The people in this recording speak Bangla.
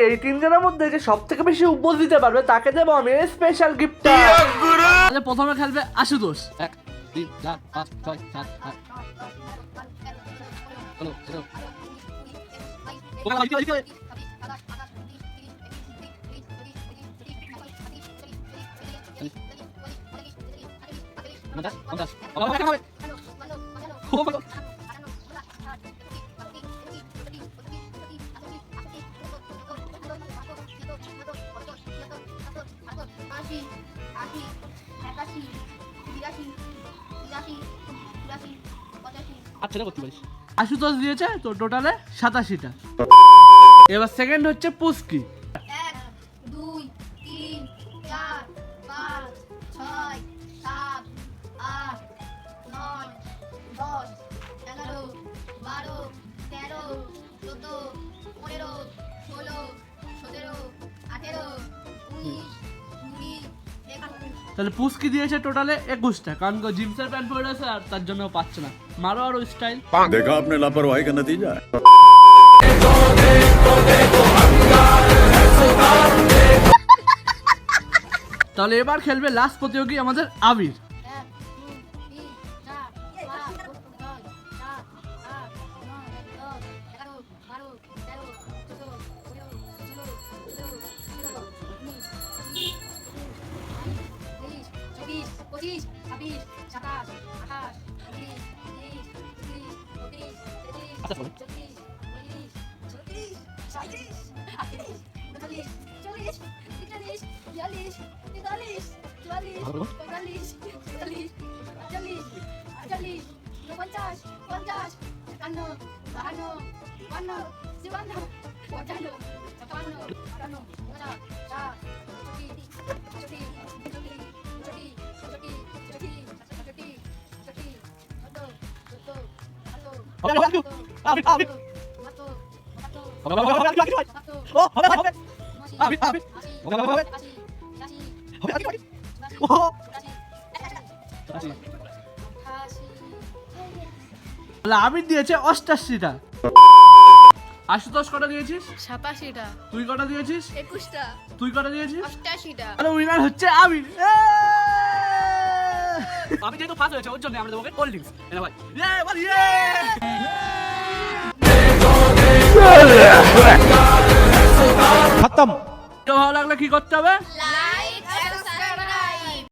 এই তিনজনের মধ্যে যে সব থেকে বেশি উপর দিতে পারবে তাকে দেবো আমি স্পেশাল গিফট। প্রথমে খেলবে আশুতোষ। 1 2 4 5 6 7 8 চলো চলো ওখানে লাগি আশুতোষ দিয়েছে তো টোটালে 87টা। এবার সেকেন্ড হচ্ছে পুস্কি। 1 2 3 4 5 6 7 8 9 10 11 12 13 14 15 16 17 18 19 20 21। তাহলে পুস্কি দিয়েছে টোটালে 21টা, কারণ জিন্সের প্যান্ট পরে আছে আর তার জন্য পাচ্ছে না। মারো আরো স্টাইল। देखा आपने लापरवाही का नतीजा है। তাহলে এবার খেলবে লাস্ট প্রতিযোগী আমাদের আবির। 1 2 3 4 5 6 7 8 9 10 11 12 13 14 15 আবির দিয়েছে 88টা। আশুতোষ কটা দিয়েছিস? 87টা। তুই কটা দিয়েছিস? 21টা। তুই কটা দিয়েছিস? 88টা। তাহলে উইনার হচ্ছে আবির। আমি যেহেতু ফার্স্ট হয়েছে ওর জন্য আমরা দেবো কোল্ড ড্রিঙ্কস এনা ভাই খতম। তো ভালো লাগলে কি করতে হবে? লাইক